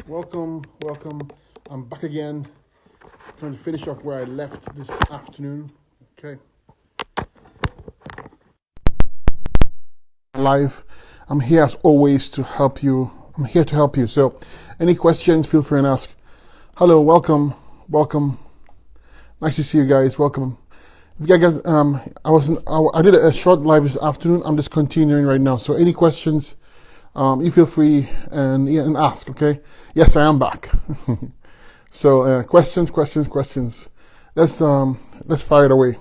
Welcome. I'm back again, trying to finish off where I left this afternoon. Okay. Live. I'm here as always to help you. I'm here to help you. So, any questions, feel free and ask. Hello, welcome. Nice to see you guys. Welcome. If you guys, I did a short live this afternoon. I'm just continuing right now. So, any questions? You feel free and ask, okay? Yes, I am back. So, questions. Let's fire it away.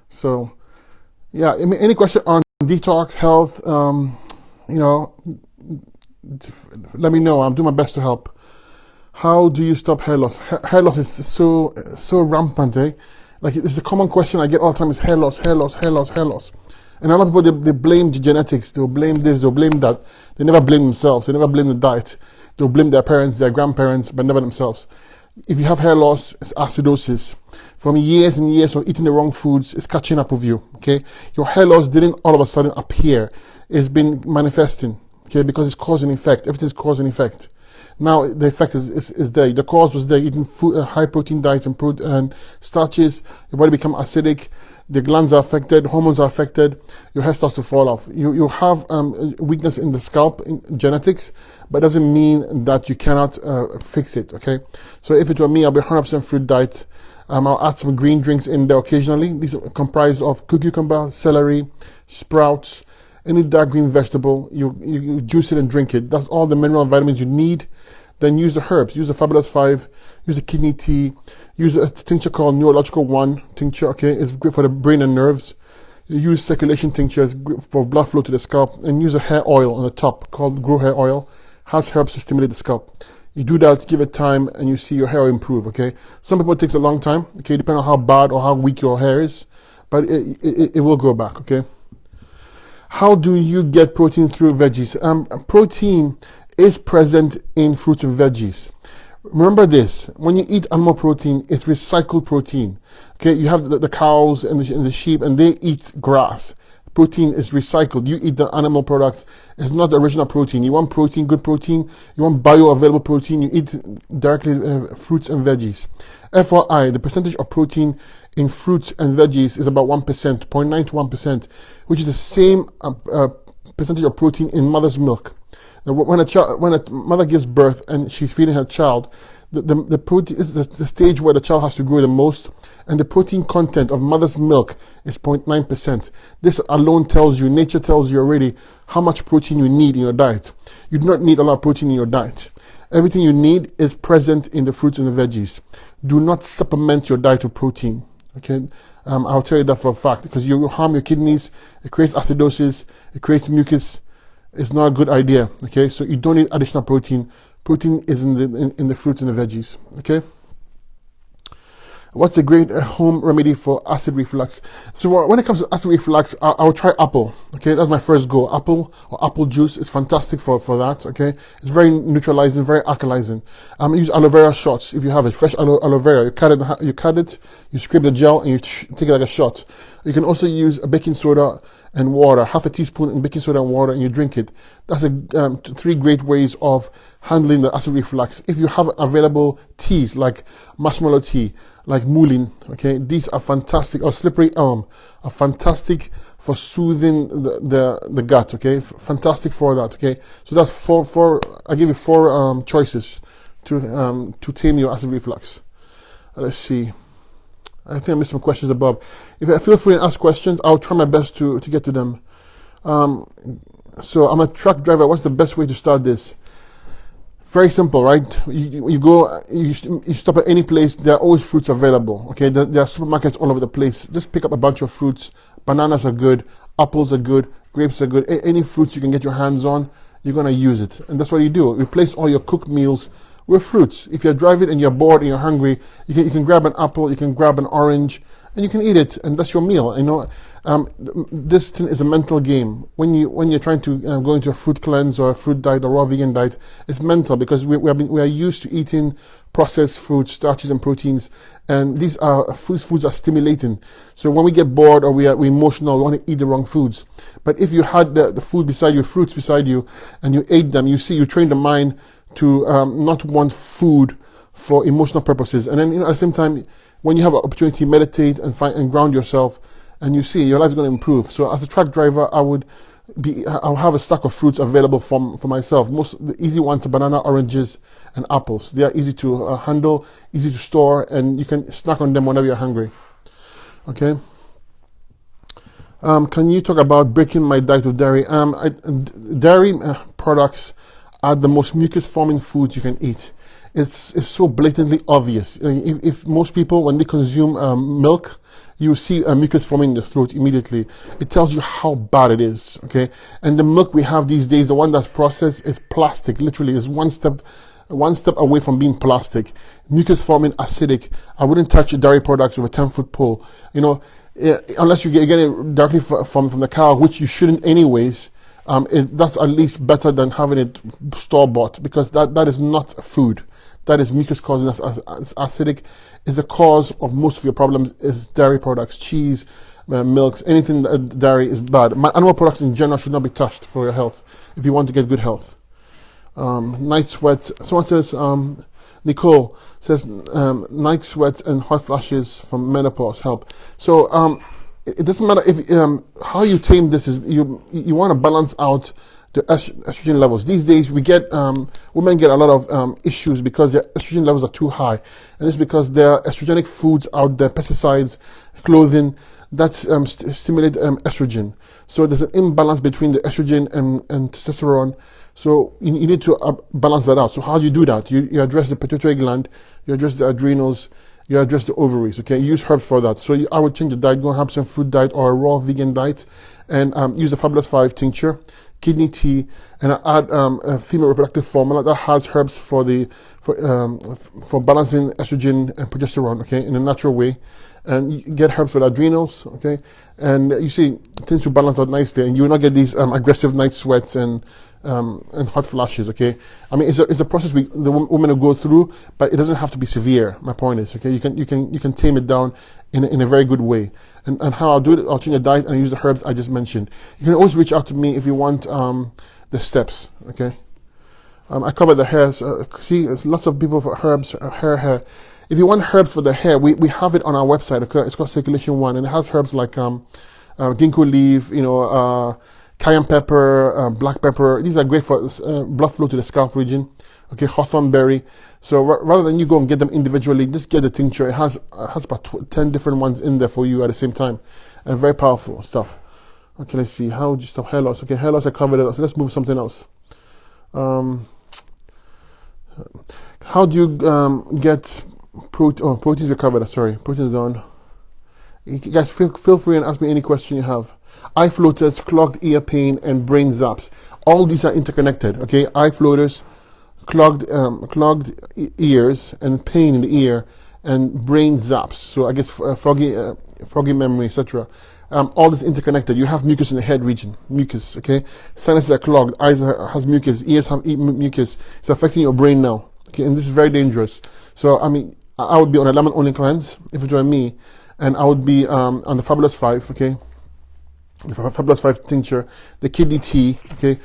So, yeah, any question on detox, health, let me know. I'll do my best to help. How do you stop hair loss? Hair loss is so rampant, eh? Like, it's a common question I get all the time is hair loss. And a lot of people, they blame the genetics. They'll blame this, they'll blame that. They never blame themselves. They never blame the diet. They'll blame their parents, their grandparents, but never themselves. If you have hair loss, it's acidosis. From years and years of eating the wrong foods, it's catching up with you, okay? Your hair loss didn't all of a sudden appear. It's been manifesting, okay? Because it's cause and effect. Everything's cause and effect. Now the effect is there. The cause was there. Eating food, high protein diets and starches, your body become acidic. The glands are affected, hormones are affected, your hair starts to fall off. You have weakness in the scalp, in genetics, but it doesn't mean that you cannot fix it, okay? So if it were me, I'll be 100% fruit diet. I'll add some green drinks in there occasionally. These are comprised of cucumber, celery, sprouts, any dark green vegetable. You juice it and drink it. That's all the mineral and vitamins you need. Then use the herbs. Use the Fabulous 5. Use the kidney tea. Use a tincture called Neurological 1 tincture. Okay, it's good for the brain and nerves. You use circulation tinctures for blood flow to the scalp, and use a hair oil on the top called Grow Hair Oil. Has herbs to stimulate the scalp. You do that, give it time, and you see your hair improve. Okay. Some people it takes a long time. Okay, depending on how bad or how weak your hair is, but it will go back. Okay. How do you get protein through veggies? Protein is present in fruits and veggies. Remember this, when you eat animal protein, it's recycled protein. Okay, you have the cows and the sheep, and they eat grass. Protein is recycled. You eat the animal products. It's not the original protein. You want protein, good protein. You want bioavailable protein. You eat directly fruits and veggies. FYI, the percentage of protein in fruits and veggies is about 1%, 0.9 to 1%, which is the same percentage of protein in mother's milk. When a mother gives birth and she's feeding her child, the protein is the stage where the child has to grow the most, and the protein content of mother's milk is 0.9%. This alone tells you, nature tells you already how much protein you need in your diet. You do not need a lot of protein in your diet. Everything you need is present in the fruits and the veggies. Do not supplement your diet with protein. Okay, I'll tell you that for a fact, because you will harm your kidneys. It creates acidosis. It creates mucus. It's not a good idea. Okay, so you don't need additional protein. Protein is in the fruits and the veggies. Okay. What's a great home remedy for acid reflux? So when it comes to acid reflux, I'll try apple. Okay, that's my first goal. Apple or apple juice is fantastic for that. Okay, it's very neutralizing, very alkalizing. Use aloe vera shots if you have it. Fresh aloe vera. You cut it, you scrape the gel, and you take it like a shot. You can also use a baking soda and water, half a teaspoon in baking soda and water, and you drink it. That's three great ways of handling the acid reflux. If you have available teas like marshmallow tea, like mullein, okay, these are fantastic, or slippery elm, are fantastic for soothing the gut, okay, fantastic for that, okay. So that's four. I give you four choices to tame your acid reflux. Let's see. I think I missed some questions above. If I feel free to ask questions, I'll try my best to get to them. So I'm a truck driver. What's the best way to start this? Very simple, right? You stop at any place. There are always fruits available. Okay, there are supermarkets all over the place. Just pick up a bunch of fruits. Bananas are good. Apples are good. Grapes are good. Any fruits you can get your hands on, you're gonna use it, and that's what you do. Replace all your cooked meals with fruits. If you're driving and you're bored and you're hungry, you can grab an apple, you can grab an orange, and you can eat it, and that's your meal. You know, this thing is a mental game. When you're trying to go into a fruit cleanse or a fruit diet or raw vegan diet, it's mental, because we are used to eating processed foods, starches and proteins, and these foods are stimulating. So when we get bored or we're emotional, we want to eat the wrong foods. But if you had the food beside you, fruits beside you, and you ate them, you train the mind to not want food for emotional purposes. And then, at the same time, when you have an opportunity, meditate and ground yourself, and you see your life's going to improve. So as a truck driver, I'll have a stack of fruits available for myself. The easy ones are banana, oranges, and apples. They are easy to handle, easy to store, and you can snack on them whenever you're hungry. Okay. Can you talk about breaking my diet with dairy? Dairy products are the most mucus-forming foods you can eat. It's so blatantly obvious. If most people, when they consume milk, you see mucus forming in the throat immediately. It tells you how bad it is, okay? And the milk we have these days, the one that's processed, is plastic. Literally, is one step away from being plastic. Mucus forming, acidic. I wouldn't touch dairy products with a 10-foot pole. Unless you get it directly from the cow, which you shouldn't anyways. That's at least better than having it store-bought, because that is not food. That is mucus causing us acidic. Is the cause of most of your problems is dairy products, cheese, milks, anything that dairy is bad. Animal products in general should not be touched for your health if you want to get good health. Night sweats. Someone says, Nicole says, night sweats and hot flashes from menopause help. So it doesn't matter if how you tame this. Is you want to balance out the estrogen levels. These days we get women get a lot of issues because their estrogen levels are too high, and it's because there are estrogenic foods out there, pesticides, clothing that stimulate estrogen. So there's an imbalance between the estrogen and testosterone. So you need to balance that out. So how do you do that? You address the pituitary gland, you address the adrenals, you address the ovaries. Okay, you use herbs for that. So I would change the diet, go and have some fruit diet or a raw vegan diet, and use the Fabulous 5 tincture, kidney tea, and I add a female reproductive formula that has herbs for balancing estrogen and progesterone, okay, in a natural way. And you get herbs for the adrenals, okay, and you see things will balance out nicely, and you will not get these aggressive night sweats and hot flashes, okay. I mean, it's a process the women will go through, but it doesn't have to be severe. My point is, okay, you can tame it down in a very good way. And how I'll do it, I'll change the diet and use the herbs I just mentioned. You can always reach out to me if you want the steps, okay. I cover the hairs. See, there's lots of people for herbs, hair. If you want herbs for the hair, we have it on our website, okay. It's called Circulation One, and it has herbs like ginkgo leaf, cayenne pepper, black pepper. These are great for blood flow to the scalp region. Okay, hawthorn berry. So rather than you go and get them individually, just get the tincture. It has about 10 different ones in there for you at the same time, and very powerful stuff. Okay, let's see. How would you stop hair loss? Okay, hair loss I covered it. So let's move something else. How do you get protein? Oh, proteins recovered. Sorry, protein's gone. You guys feel free and ask me any question you have. Eye floaters, clogged ear pain, and brain zaps. All these are interconnected. Okay, eye floaters, clogged ears, and pain in the ear, and brain zaps. So I guess foggy memory, etc. All this interconnected. You have mucus in the head region. Mucus. Okay, sinuses are clogged. Eyes has mucus. Ears have mucus. It's affecting your brain now. Okay, and this is very dangerous. So I mean, I would be on a lemon only cleanse if you join me, and I would be on the Fabulous 5. Okay. The Fabulous 5 tincture, the kidney tea, okay,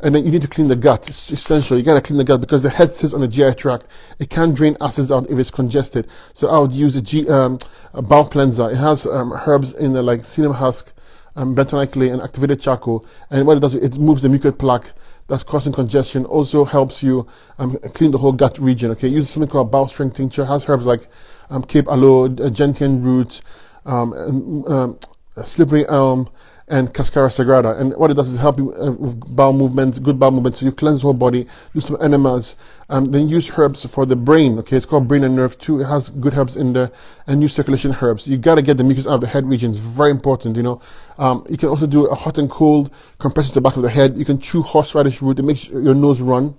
and then you need to clean the gut. It's essential. You gotta clean the gut because the head sits on the GI tract. It can't drain acids out if it's congested. So I would use a bowel cleanser. It has herbs in there like cinnamon husk, bentonite clay, and activated charcoal. And what it does, it moves the mucus plaque that's causing congestion. Also helps you clean the whole gut region. Okay, use something called bowel strength tincture. It has herbs like cape aloe, gentian root, slippery elm, and cascara sagrada. And what it does is help you with bowel movements, good bowel movements. So you cleanse the whole body, use some enemas, then use herbs for the brain. Okay, it's called brain and nerve too. It has good herbs in there, and use circulation herbs. You gotta get the mucus out of the head region. It's very important, you can also do a hot and cold compression to the back of the head. You can chew horseradish root. It makes your nose run.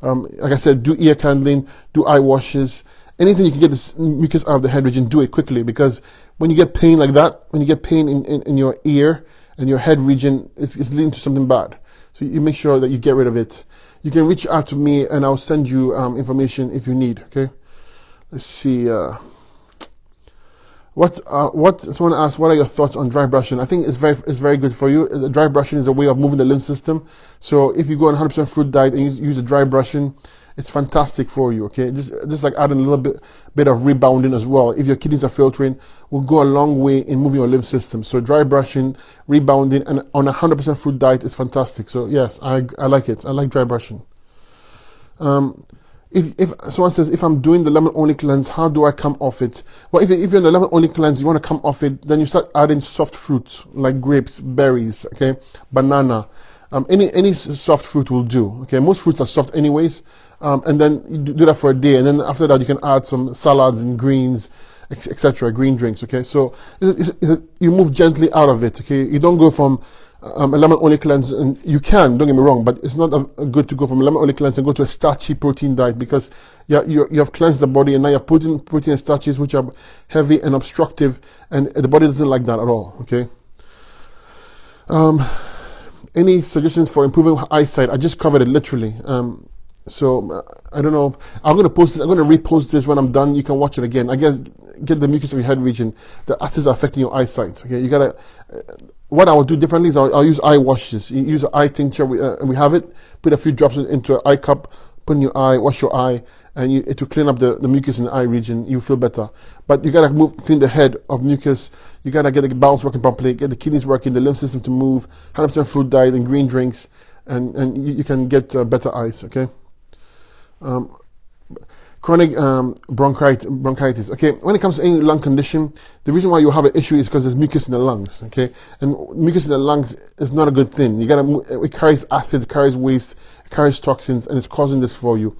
Like I said, do ear candling, do eye washes. Anything you can get this mucus out of the head region, do it quickly, because when you get pain like that, when you get pain in your ear and your head region, it's leading to something bad. So you make sure that you get rid of it. You can reach out to me and I'll send you information if you need, okay? Let's see. Someone asked, what are your thoughts on dry brushing? I think it's very good for you. Dry brushing is a way of moving the lymph system. So if you go on 100% fruit diet and you use the dry brushing, It's fantastic for you, okay? Just like adding a little bit of rebounding as well. If your kidneys are filtering, will go a long way in moving your lymph system. So dry brushing, rebounding, and on a 100% fruit diet is fantastic. So yes, I like it. I like dry brushing. If someone says, if I'm doing the lemon only cleanse, how do I come off it? Well, if you're in the lemon only cleanse, you want to come off it, then you start adding soft fruits like grapes, berries, okay, banana. Any soft fruit will do. Okay, most fruits are soft anyways, and then you do that for a day, and then after that you can add some salads and greens, etc. Green drinks. Okay, so you move gently out of it. Okay, you don't go from a lemon only cleanse, and you can, don't get me wrong, but it's not good to go from a lemon only cleanse and go to a starchy protein diet, because you have cleansed the body and now you're putting protein and starches which are heavy and obstructive, and the body doesn't like that at all. Okay. Any suggestions for improving eyesight? I just covered it literally. So I don't know. I'm going to post this. I'm going to repost this when I'm done. You can watch it again. I guess get the mucus of your head region. The acids are affecting your eyesight. Okay, you gotta. What I will do differently is I'll use eye washes. You use an eye tincture, and we have it. Put a few drops into an eye cup. Put in your eye. Wash your eye, and it will clean up the mucus in the eye region. You feel better. But you gotta clean the head of mucus. You gotta get the bowels working properly. Get the kidneys working. The lymph system to move. 100% fruit diet and green drinks, and you can get better eyes. Okay. Chronic bronchitis. Okay, when it comes to any lung condition, the reason why you have an issue is because there's mucus in the lungs. Okay, and mucus in the lungs is not a good thing. It carries acid, it carries waste, it carries toxins, and it's causing this for you.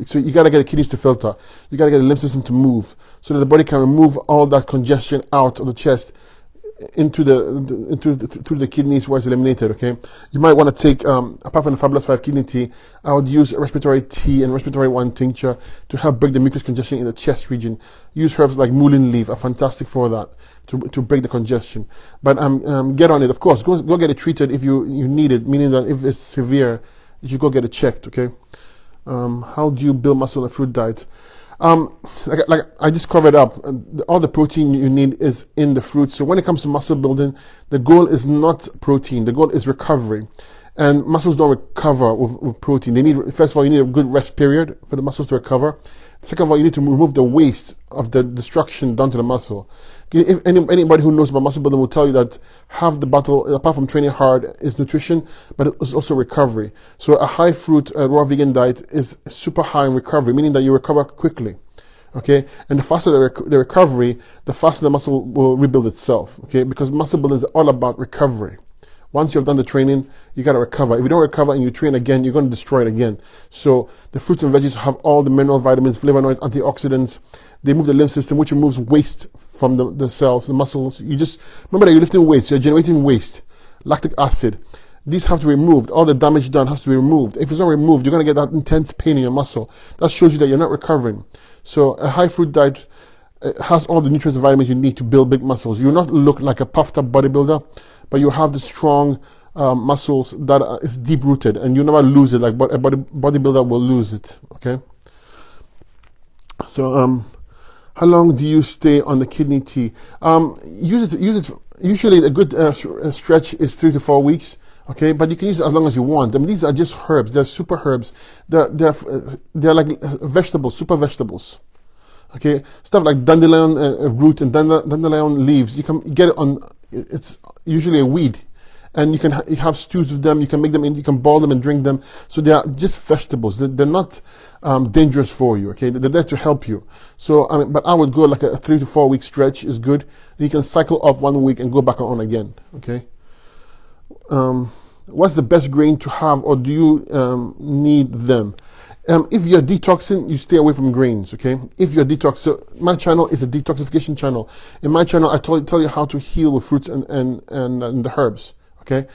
So you gotta get the kidneys to filter. You gotta get the lymph system to move, so that the body can remove all that congestion out of the chest through the kidneys where it's eliminated. Okay, you might want to take apart from the Fabulous 5 kidney tea, I would use respiratory tea and respiratory 1 tincture to help break the mucus congestion in the chest region. Use herbs like mullein leaf are fantastic for that, to break the congestion. But get on it, of course. Go get it treated if you need it, meaning that if it's severe, you should go get it checked. Okay. How do you build muscle and fruit diet? Like I just covered up, all the protein you need is in the fruits. So when it comes to muscle building, the goal is not protein. The goal is recovery. And muscles don't recover with protein. First of all, you need a good rest period for the muscles to recover. Second of all, you need to remove the waste of the destruction done to the muscle. If anybody who knows about muscle building will tell you that half the battle, apart from training hard, is nutrition, but it's also recovery. So a high fruit, raw vegan diet is super high in recovery, meaning that you recover quickly. Okay, and the faster the recovery, the faster the muscle will rebuild itself. Okay, because muscle building is all about recovery. Once you've done the training, you got to recover. If you don't recover and you train again, you're going to destroy it again. So the fruits and veggies have all the mineral, vitamins, flavonoids, antioxidants. They move the lymph system, which removes waste from the cells, the muscles. You just remember that you're lifting weights, you're generating waste, lactic acid. These have to be removed. All the damage done has to be removed. If it's not removed, you're going to get that intense pain in your muscle. That shows you that you're not recovering. So a high fruit diet has all the nutrients and vitamins you need to build big muscles. You'll not look like a puffed up bodybuilder, but you have the strong muscles that is deep rooted, and you never lose it like a bodybuilder will lose it. Okay. So how long do you stay on the kidney tea? Use it. Usually a good stretch is 3 to 4 weeks. Okay, but you can use it as long as you want. I mean, these are just herbs. They're super herbs. They're like vegetables, super vegetables. Okay, stuff like dandelion root and dandelion leaves. You can get it on. It's usually a weed, and you have stews with them. You can make them. You can boil them and drink them. So they are just vegetables. They're not dangerous for you. Okay, they're there to help you. So but I would go like a 3 to 4 week stretch is good. You can cycle off 1 week and go back on again. Okay. What's the best grain to have, or do you need them? If you're detoxing, you stay away from grains, okay? If you're so my channel is a detoxification channel. In my channel, I tell you how to heal with fruits and the herbs, okay?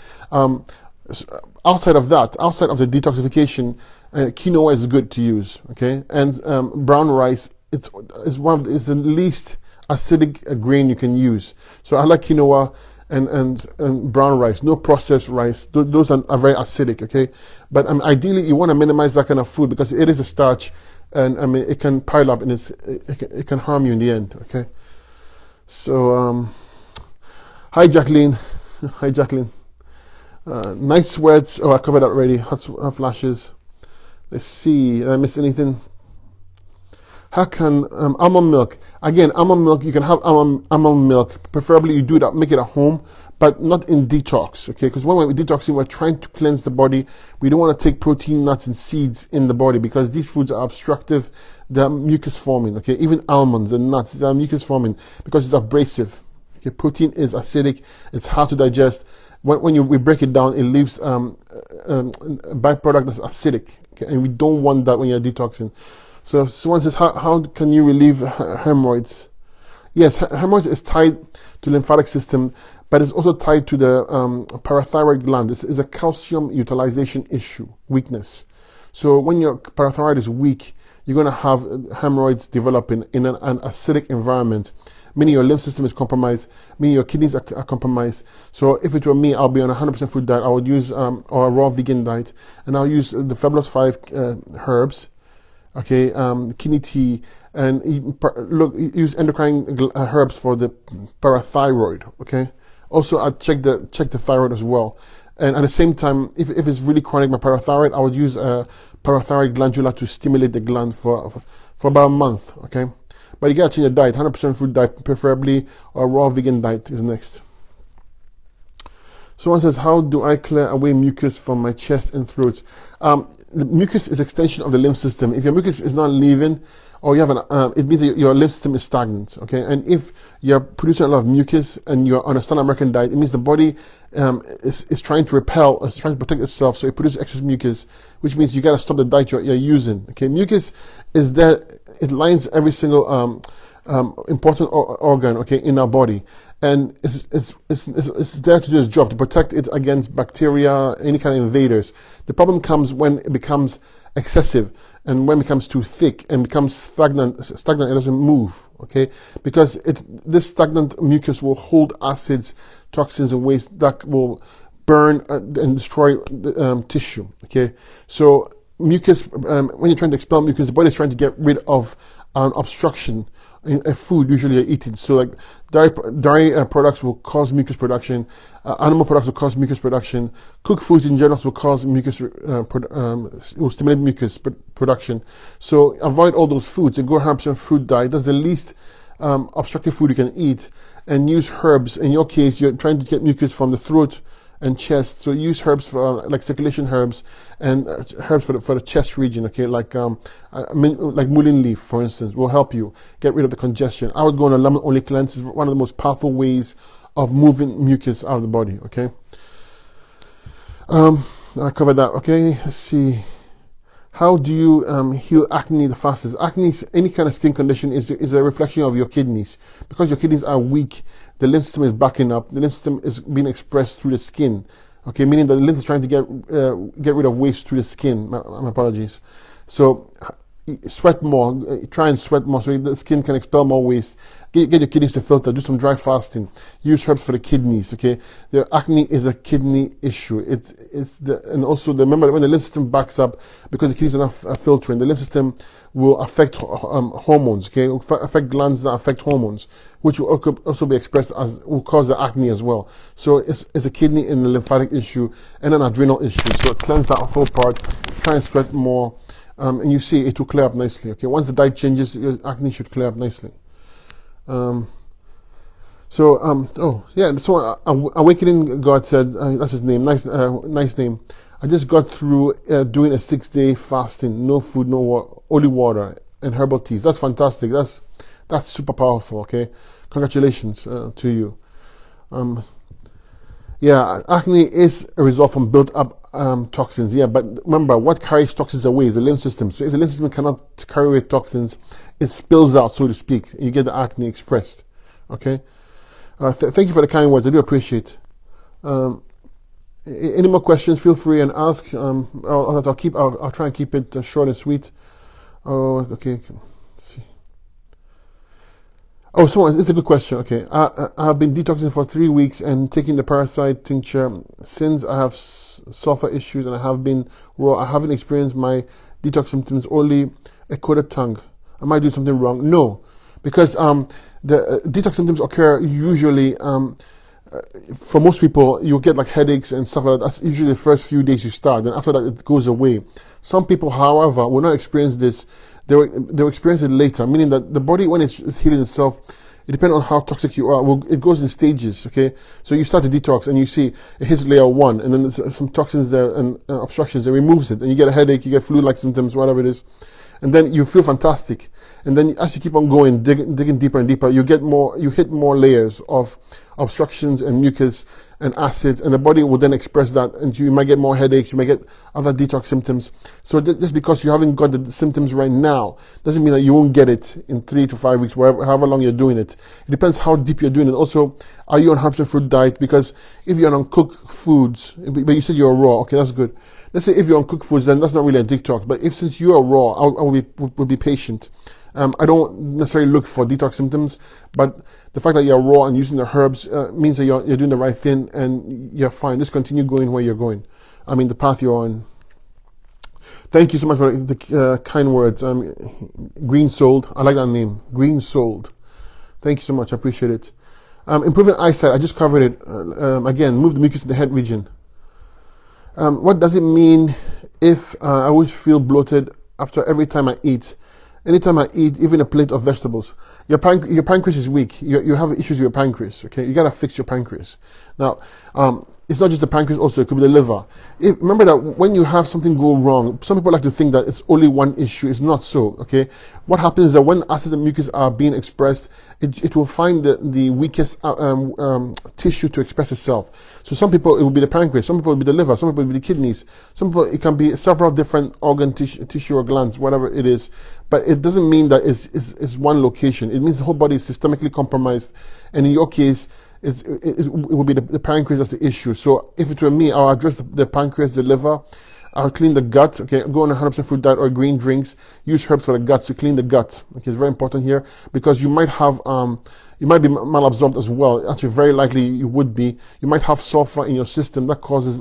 Outside of that, outside of the detoxification, quinoa is good to use, okay? And brown rice, it's the least acidic grain you can use. So I like quinoa and brown rice, no processed rice. Those are very acidic, okay? But ideally, you want to minimize that kind of food because it is a starch, and it can pile up and it can harm you in the end, okay? So, hi Jacqueline, hi Jacqueline. Night sweats. Oh, I covered that already. Hot flashes. Let's see, did I miss anything? How can almond milk? Again, almond milk, you can have almond milk. Preferably you do that, make it at home, but not in detox, okay? Because when we're detoxing, we're trying to cleanse the body. We don't want to take protein, nuts, and seeds in the body because these foods are obstructive. They're mucus forming, okay? Even almonds and nuts, they're mucus forming because it's abrasive. Okay, protein is acidic. It's hard to digest. When we break it down, it leaves a byproduct that's acidic, okay? And we don't want that when you're detoxing. So someone says, how can you relieve hemorrhoids? Yes, hemorrhoids is tied to the lymphatic system, but it's also tied to the parathyroid gland. This is a calcium utilization issue, weakness. So when your parathyroid is weak, you're going to have hemorrhoids developing in an acidic environment, meaning your lymph system is compromised, meaning your kidneys are compromised. So if it were me, I'll be on a 100% food diet. I would use or a raw vegan diet, and I'll use the Fabulous 5 herbs, okay, kidney tea, and use endocrine herbs for the parathyroid, okay. Also, I check the thyroid as well. And at the same time, if it's really chronic, my parathyroid, I would use a parathyroid glandula to stimulate the gland for about a month, okay? But you gotta change your diet, 100% food diet, preferably, or raw vegan diet is next. Someone says, how do I clear away mucus from my chest and throat? The mucus is extension of the lymph system. If your mucus is not leaving, or you have it means that your lymph system is stagnant, okay? And if you're producing a lot of mucus and you're on a standard American diet, it means the body is trying to repel, is trying to protect itself, so it produces excess mucus, which means you gotta stop the diet you're using, okay? Mucus is there, it lines every single important organ, okay, in our body, and it's there to do its job, to protect it against bacteria, any kind of invaders. The problem comes when it becomes excessive, and when it becomes too thick and becomes stagnant, it doesn't move, okay? Because this stagnant mucus will hold acids, toxins, and waste that will burn and destroy the tissue, okay? So mucus, when you're trying to expel mucus, the body is trying to get rid of an obstruction in a food usually you're eating. So like dairy products will cause mucus production, animal products will cause mucus production, cooked foods in general will cause mucus, will stimulate mucus production. So avoid all those foods and go 100% fruit diet. That's the least obstructive food you can eat, and use herbs. In your case, you're trying to get mucus from the throat and chest, so use herbs for like circulation herbs and herbs for the chest region, okay, like mullein leaf, for instance, will help you get rid of the congestion. I would go on a lemon only cleanse. It's one of the most powerful ways of moving mucus out of the body, okay. I covered that, okay. Let's see. How do you heal acne the fastest? Acne, any kind of skin condition, is a reflection of your kidneys. Because your kidneys are weak, the lymph system is backing up. The lymph system is being expressed through the skin. Okay, meaning that the lymph is trying to get rid of waste through the skin. My apologies. So sweat more. Try and sweat more so the skin can expel more waste. Get your kidneys to filter. Do some dry fasting. Use herbs for the kidneys. Okay, the acne is a kidney issue. And also remember that when the lymph system backs up, because the kidneys are not filtering, the lymph system will affect hormones. Okay, will affect glands that affect hormones, which will also be expressed as will cause the acne as well. So it's a kidney and a lymphatic issue and an adrenal issue. So cleanse that whole part. Try and sweat more. And you see it will clear up nicely. Okay, once the diet changes, your acne should clear up nicely. Oh yeah. So Awakening God said, that's his name. Nice name. I just got through doing a 6-day fasting, no food, no water, only water and herbal teas. That's fantastic. That's super powerful. Okay, congratulations to you. Yeah, acne is a result from built up toxins. Yeah, but remember, what carries toxins away is the lymph system. So if the lymph system cannot carry away toxins, it spills out, so to speak. You get the acne expressed. Okay. Thank you for the kind words. I do appreciate. Any more questions? Feel free and ask. I'll try and keep it short and sweet. Oh, okay. Let's see. Oh, it's a good question. Okay, I have been detoxing for 3 weeks and taking the parasite tincture. Since I have sulfur issues and I haven't experienced my detox symptoms, only a coated tongue. Am I doing something wrong? No, because the detox symptoms occur usually for most people, you get like headaches and stuff like that. That's usually the first few days you start. Then after that, it goes away. Some people, however, will not experience this. They'll experience it later, meaning that the body, when it's healing itself, it depends on how toxic you are. It goes in stages, okay? So you start to detox and you see it hits layer 1, and then there's some toxins there and obstructions, and removes it. And you get a headache, you get flu-like symptoms, whatever it is. And then you feel fantastic. And then as you keep on going, digging deeper and deeper, you hit more layers of obstructions and mucus and acids, and the body will then express that, and you might get more headaches, you might get other detox symptoms. So just because you haven't got the symptoms right now, doesn't mean that you won't get it in 3 to 5 weeks, however long you're doing it. It depends how deep you're doing it. Also, are you on 100% fruit diet? Because if you're on cooked foods, but you said you're raw, okay, that's good. Let's say if you're on cooked foods, then that's not really a detox. But since you are raw, I will be patient. I don't necessarily look for detox symptoms, but the fact that you're raw and using the herbs means that you're doing the right thing and you're fine. Just continue going where you're going. I mean, the path you're on. Thank you so much for the kind words. Green Souled. I like that name. Green Souled. Thank you so much. I appreciate it. Improving eyesight. I just covered it. Again, move the mucus in the head region. What does it mean if I always feel bloated after every time I eat? Anytime I eat, even a plate of vegetables, your pancreas is weak. You have issues with your pancreas, okay? You gotta fix your pancreas. Now, it's not just the pancreas also, it could be the liver. Remember that when you have something go wrong, some people like to think that it's only one issue. It's not so, okay? What happens is that when acids and mucus are being expressed, it will find the weakest tissue to express itself. So some people, it will be the pancreas, some people it will be the liver, some people it will be the kidneys, some people it can be several different organ tissue or glands, whatever it is. But it doesn't mean that it's one location. It means the whole body is systemically compromised. And in your case, it will be the pancreas that's the issue. So if it were me, I'll address the pancreas, the liver. I'll clean the gut. Okay, go on a 100% fruit diet or green drinks. Use herbs for the guts to clean the gut. Okay, it's very important here because you might have you might be malabsorbed as well. Actually, very likely you would be. You might have sulfur in your system that causes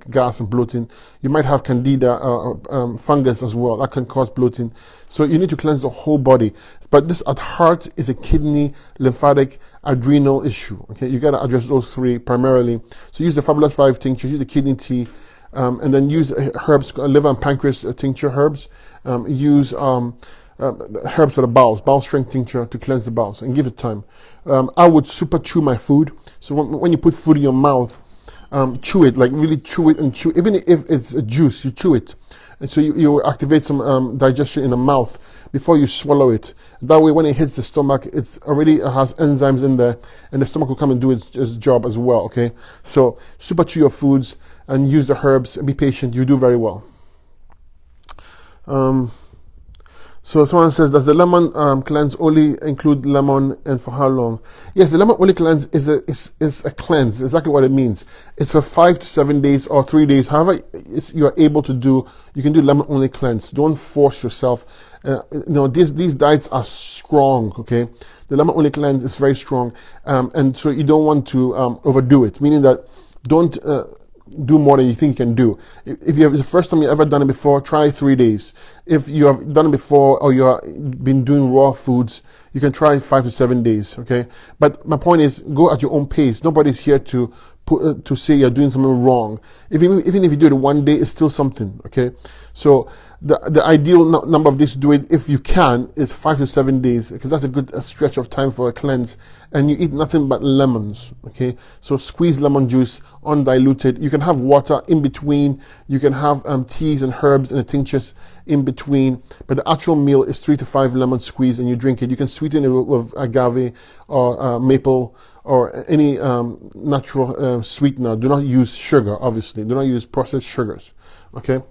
gas and bloating. You might have candida, fungus as well. That can cause bloating. So you need to cleanse the whole body. But this at heart is a kidney, lymphatic, adrenal issue. Okay, you got to address those three primarily. So use the Fabulous 5 tincture, use the kidney tea, and then use herbs, liver and pancreas tincture herbs. Use herbs for the bowels, bowel strength tincture to cleanse the bowels, and give it time. I would super chew my food. So when you put food in your mouth, chew it, like really chew it and chew. Even if it's a juice, you chew it. And so you activate some digestion in the mouth before you swallow it. That way, when it hits the stomach, it's already has enzymes in there, and the stomach will come and do its job as well. Okay, so super chew your foods and use the herbs. Be patient. You do very well. So someone says, does the lemon cleanse only include lemon, and for how long? Yes, the lemon only cleanse is a cleanse. Exactly what it means. It's for 5 to 7 days or 3 days. However, you're able to do. You can do lemon only cleanse. Don't force yourself. These diets are strong. Okay, the lemon only cleanse is very strong, and so you don't want to overdo it. Meaning that don't do more than you think you can do. If you have the first time you ever done it before, try 3 days. If you have done it before or you have been doing raw foods, you can try 5 to 7 days. Okay, but my point is, go at your own pace. Nobody's here to say you're doing something wrong. Even if you do it 1 day, it's still something. Okay, so the ideal number of days to do it, if you can, is 5 to 7 days, because that's a good stretch of time for a cleanse. And you eat nothing but lemons. Okay, so squeeze lemon juice undiluted. You can have water in between. You can have teas and herbs and the tinctures in between. But the actual meal is 3 to 5 lemon squeeze, and you drink it. You can sweeten it with agave or maple or any natural sweetener. Do not use sugar, obviously. Do not use processed sugars. Okay.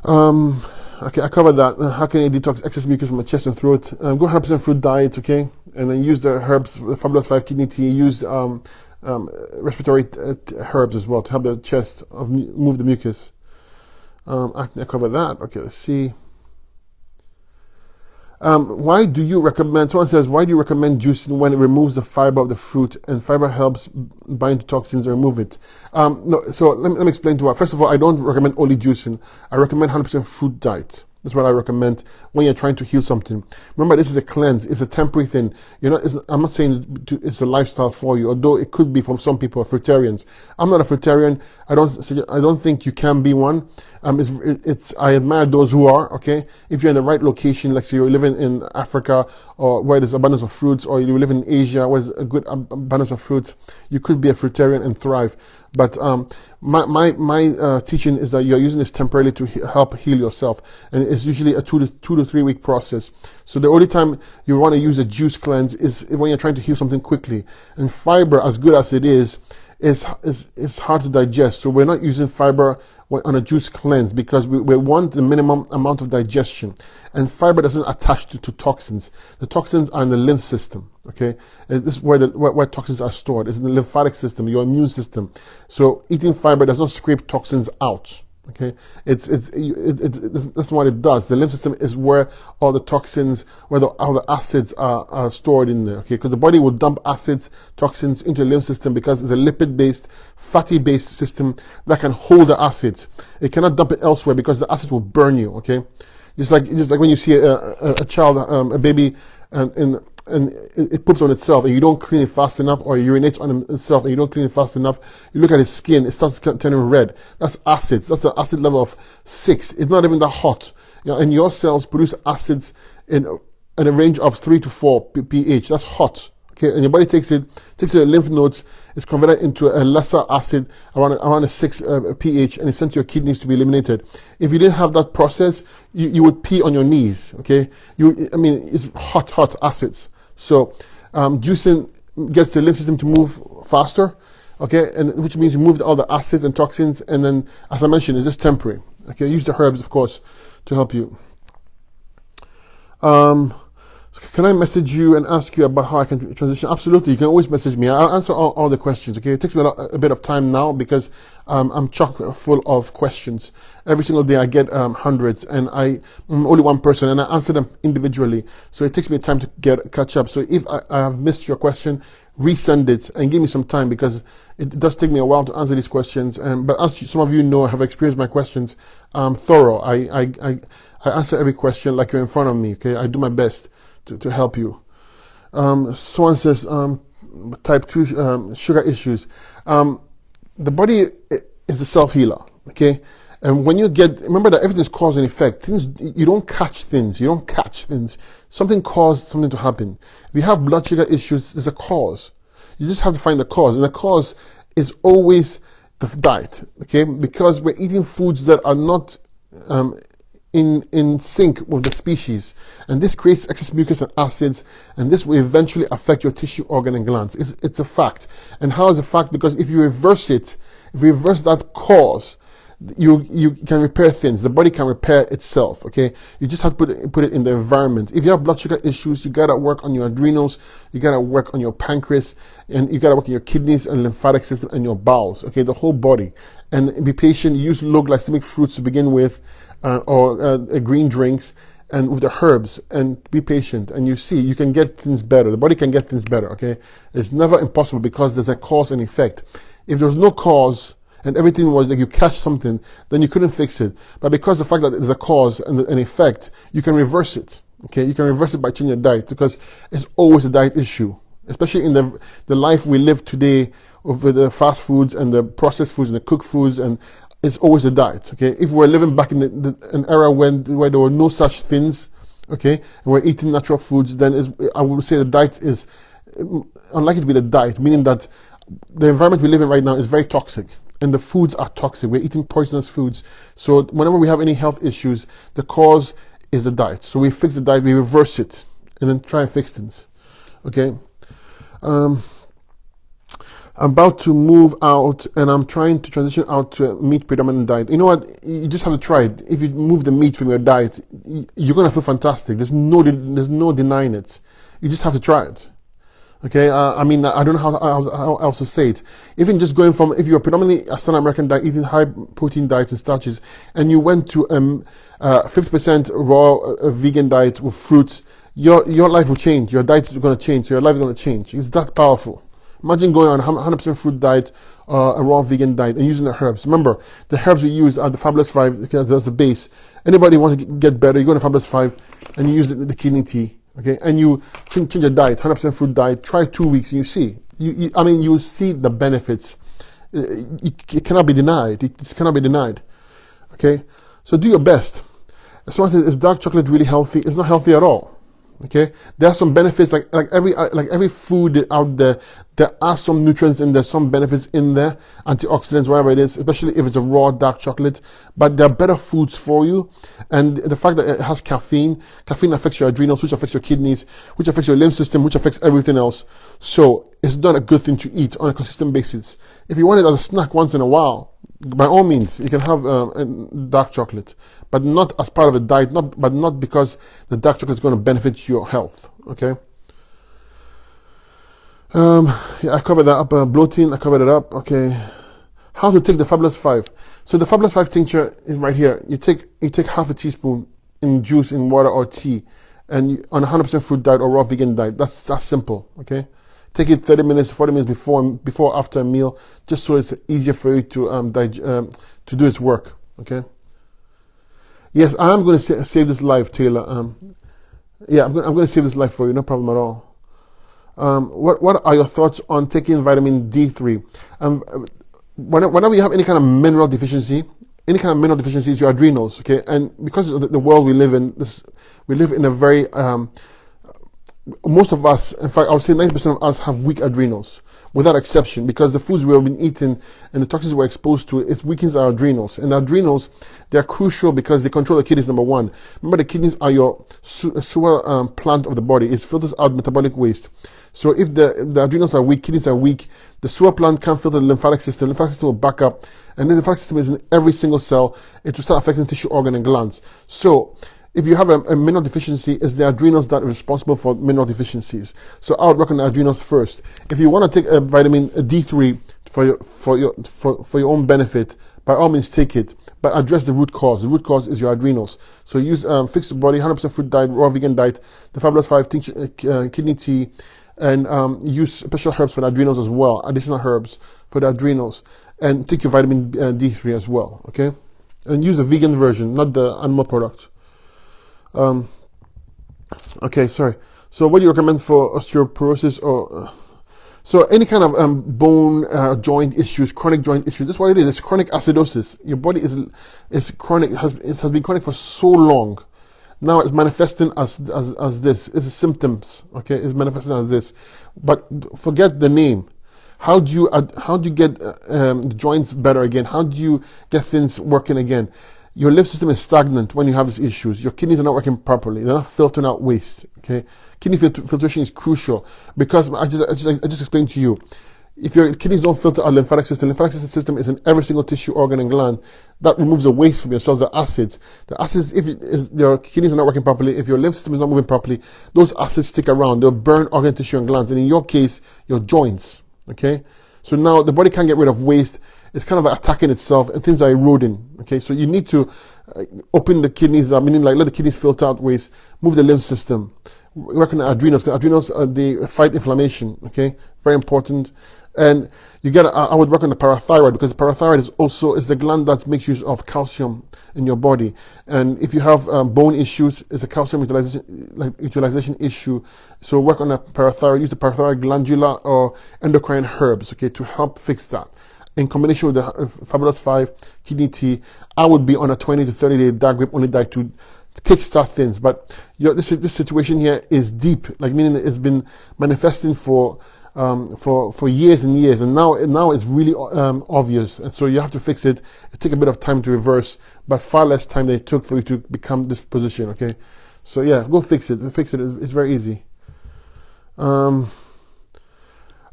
Okay, I covered that. How can you detox excess mucus from the chest and throat? Go 100% fruit diet, okay? And then use the herbs, the Fabulous 5 kidney tea. Use respiratory herbs as well to help the chest move the mucus. I covered that. Okay, let's see. Why do you recommend, someone says, why do you recommend juicing when it removes the fiber of the fruit, and fiber helps bind to toxins and remove it? No, so let me explain to her. First of all, I don't recommend only juicing. I recommend 100% fruit diet. That's what I recommend when you're trying to heal something. Remember, this is a cleanse. It's a temporary thing. I'm not saying it's a lifestyle for you, although it could be for some people, fruitarians. I'm not a fruitarian. I don't think you can be one. I admire those who are, okay? If you're in the right location, like say you're living in Africa or where there's abundance of fruits, or you live in Asia where there's a good abundance of fruits, you could be a fruitarian and thrive. But my teaching is that you're using this temporarily to help heal yourself, and it's usually a 2 to 3 week process. So the only time you want to use a juice cleanse is when you're trying to heal something quickly. And fiber, as good as it is hard to digest. So we're not using fiber on a juice cleanse because we want the minimum amount of digestion. And fiber doesn't attach to toxins. The toxins are in the lymph system. Okay, and this is where toxins are stored. It's in the lymphatic system, your immune system. So eating fiber does not scrape toxins out. Okay, that's what it does. The lymph system is where all the toxins, all the acids are stored in there. Okay, because the body will dump acids, toxins into the lymph system because it's a lipid-based, fatty-based system that can hold the acids. It cannot dump it elsewhere because the acid will burn you. Okay, just like when you see a child, a baby, and it poops on itself and you don't clean it fast enough, or it urinates on itself and you don't clean it fast enough, you look at its skin, it starts turning red. That's acids. That's the acid level of 6. It's not even that hot. And your cells produce acids in a range of 3 to 4 pH. That's hot. Okay, and your body takes it to the lymph nodes, it's converted into a lesser acid around a 6 pH, and it's sent to your kidneys to be eliminated. If you didn't have that process, you would pee on your knees. Okay, it's hot acids. So juicing gets the lymph system to move faster, okay, and which means you move all the acids and toxins, and then, as I mentioned, it's just temporary. Okay, use the herbs, of course, to help you. Can I message you and ask you about how I can transition? Absolutely, you can always message me. I'll answer all the questions. Okay, it takes me a bit of time now because I'm chock full of questions. Every single day I get hundreds, and I'm only one person, and I answer them individually. So it takes me time to catch up. So if I have missed your question, resend it and give me some time, because it does take me a while to answer these questions. But as some of you know, have experienced my questions, I'm thorough. I answer every question like you're in front of me. Okay, I do my best to help you. Someone says type 2 sugar issues. The body is a self-healer, okay? And when you remember that everything is cause and effect. You don't catch things. Something caused something to happen. If you have blood sugar issues, there's a cause. You just have to find the cause. And the cause is always the diet, okay? Because we're eating foods that are not in sync with the species, and this creates excess mucus and acids, and this will eventually affect your tissue, organ, and glands. It's a fact. And how is it a fact? Because if you reverse that cause, you can repair things. The body can repair itself. Okay, you just have to put it in the environment. If you have blood sugar issues, you gotta work on your adrenals, you gotta work on your pancreas, and you gotta work on your kidneys and lymphatic system and your bowels. Okay, the whole body. And be patient. Use low glycemic fruits to begin with, or green drinks, and with the herbs, and be patient, and you can get things better. The body can get things better. Okay, it's never impossible because there's a cause and effect. If there's no cause and everything was like you catch something, then you couldn't fix it. But because the fact that there's a cause and an effect, you can reverse it. Okay, you can reverse it by changing your diet, because it's always a diet issue, especially in the life we live today with the fast foods and the processed foods and the cooked foods, and it's always a diet. Okay, if we're living back in an era where there were no such things, okay, and we're eating natural foods, then I would say the diet is unlikely to be the diet, meaning that the environment we live in right now is very toxic, and the foods are toxic. We're eating poisonous foods. So whenever we have any health issues, the cause is the diet. So we fix the diet, we reverse it, and then try and fix things. Okay. I'm about to move out, and I'm trying to transition out to a meat predominant diet. You know what? You just have to try it. If you move the meat from your diet, you're gonna feel fantastic. There's no denying it. You just have to try it. Okay, I don't know how else to say it. Even just going from, if you're predominantly a Southern American diet, eating high protein diets and starches, and you went to 50% raw vegan diet with fruits, your life will change. Your diet is going to change. So your life is going to change. It's that powerful. Imagine going on a 100% fruit diet, a raw vegan diet, and using the herbs. Remember, the herbs we use are the Fabulous 5, because that's the base. Anybody wants to get better, you go to Fabulous 5 and you use the kidney tea, okay? And you change your diet, 100% fruit diet, try 2 weeks and you see. You see the benefits. It cannot be denied. It cannot be denied, okay? So do your best. Someone says, is dark chocolate really healthy? It's not healthy at all. Okay, there are some benefits, like every food out there. There are some nutrients in there, some benefits in there, antioxidants, whatever it is, especially if it's a raw dark chocolate. But there are better foods for you, and the fact that it has caffeine affects your adrenals, which affects your kidneys, which affects your lymph system, which affects everything else. So it's not a good thing to eat on a consistent basis. If you want it as a snack once in a while, by all means, you can have dark chocolate, but not as part of a diet, but not because the dark chocolate is going to benefit your health, okay? Yeah, I covered that up. Bloating, I covered it up, okay? How to take the Fabulous 5. So the Fabulous 5 tincture is right here. You take half a teaspoon in juice, in water or tea, and on a 100% fruit diet or raw vegan diet. That's simple, okay? Take it 30 minutes, 40 minutes before after a meal, just so it's easier for you to do its work. Okay. Yes, I am going to save this life, Taylor. Yeah, I'm going to save this life for you. No problem at all. What are your thoughts on taking vitamin D3? Whenever you have any kind of mineral deficiency, is your adrenals. Okay, and because of the world we live in, we live in a very most of us, in fact, I would say 90% of us have weak adrenals, without exception, because the foods we have been eating and the toxins we're exposed to, it weakens our adrenals. And adrenals, they're crucial because they control the kidneys, number one. Remember, the kidneys are your sewer plant of the body. It filters out metabolic waste. So if the adrenals are weak, kidneys are weak, the sewer plant can't filter the lymphatic system. The lymphatic system will back up. And then the lymphatic system is in every single cell. It will start affecting tissue, organ, and glands. So if you have a mineral deficiency, it's the adrenals that are responsible for mineral deficiencies. So I would work on the adrenals first. If you want to take a vitamin D3 for your own benefit, by all means take it, but address the root cause. The root cause is your adrenals. So use Fix the Body, 100% fruit diet, raw vegan diet, the Fabulous 5 tincture, kidney tea, and use special herbs for the adrenals as well, additional herbs for the adrenals, and take your vitamin D3 as well, okay? And use the vegan version, not the animal product. Okay, sorry. So what do you recommend for osteoporosis or so any kind of bone joint issues, chronic joint issues? That's what it is. It's chronic acidosis. Your body is chronic. It has been chronic for so long. Now it's manifesting as this. It's symptoms. Okay, it's manifesting as this. But forget the name. How do you get the joints better again? How do you get things working again? Your lymph system is stagnant when you have these issues. Your kidneys are not working properly. They're not filtering out waste. Okay, kidney filtration is crucial because I just explained to you. If your kidneys don't filter out lymphatic system is in every single tissue, organ, and gland. That removes the waste from your cells, the acids. The acids, if your kidneys are not working properly, if your lymph system is not moving properly, those acids stick around. They'll burn organ, tissue, and glands. And in your case, your joints. Okay, so now the body can't get rid of waste. It's kind of like attacking itself and things are eroding. Okay, so you need to open the kidneys, meaning like let the kidneys filter out waste, move the lymph system, work on the adrenals. Adrenals, they fight inflammation. Okay, very important. And I would work on the parathyroid because the parathyroid is the gland that makes use of calcium in your body. And if you have bone issues, it's a calcium utilization issue. So work on the parathyroid, use the parathyroid glandular or endocrine herbs, okay, to help fix that. In combination with the Fabulous 5 kidney tea, I would be on a 20 to 30 day dark grape only diet to kickstart things. But this situation here is deep, like meaning it's been manifesting for years and years, and now it's really obvious, and so you have to fix it. It takes a bit of time to reverse, but far less time than it took for you to become this position. Okay, so yeah, go fix it. It's very easy.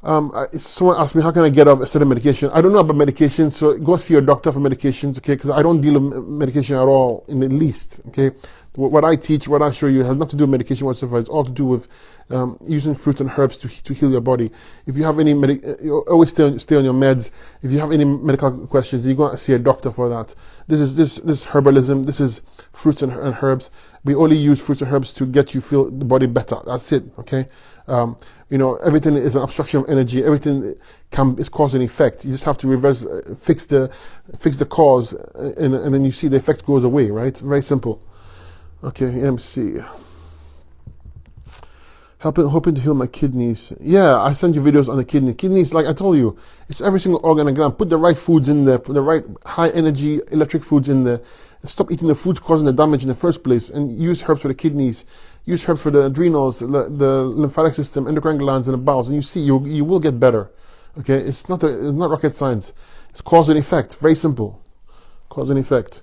Someone asked me, how can I get off a certain medication? I don't know about medication, so go see your doctor for medications, okay? Because I don't deal with medication at all in the least, okay? What I teach, what I show you, has nothing to do with medication whatsoever. It's all to do with using fruits and herbs to heal your body. If you have any, always stay on your meds. If you have any medical questions, you go and see a doctor for that. This is herbalism. This is fruits and herbs. We only use fruits and herbs to get you feel the body better. That's it. Okay. Everything is an obstruction of energy. Everything is cause and effect. You just have to reverse, fix the cause, and then you see the effect goes away. Right? Very simple. Okay, MC. Hoping to heal my kidneys. Yeah, I sent you videos on the kidney. Kidneys, like I told you, it's every single organ and gland. Put the right foods in there. Put the right high energy electric foods in there. Stop eating the foods causing the damage in the first place, and use herbs for the kidneys. Use herbs for the adrenals, the lymphatic system, endocrine glands, and the bowels, and you see you will get better. Okay, it's not rocket science. It's cause and effect. Very simple. Cause and effect.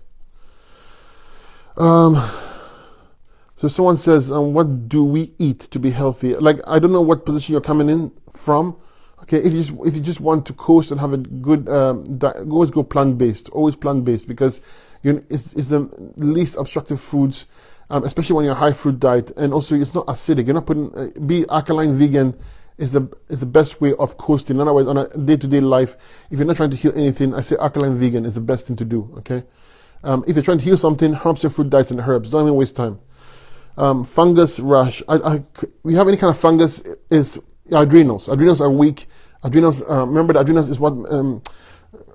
So someone says, what do we eat to be healthy? Like, I don't know what position you're coming in from. Okay, if you just want to coast and have a good diet, always go plant-based. Always plant-based, because it's the least obstructive foods, especially when you're a high fruit diet, and also it's not acidic. You're not putting be alkaline vegan is the best way of coasting. Otherwise, on a day-to-day life, if you're not trying to heal anything, I say alkaline vegan is the best thing to do. Okay, if you're trying to heal something, herbs and fruit diets and herbs. Don't even waste time. Fungus rash. We have any kind of fungus is adrenals. Adrenals are weak. Adrenals. Remember, the adrenals is what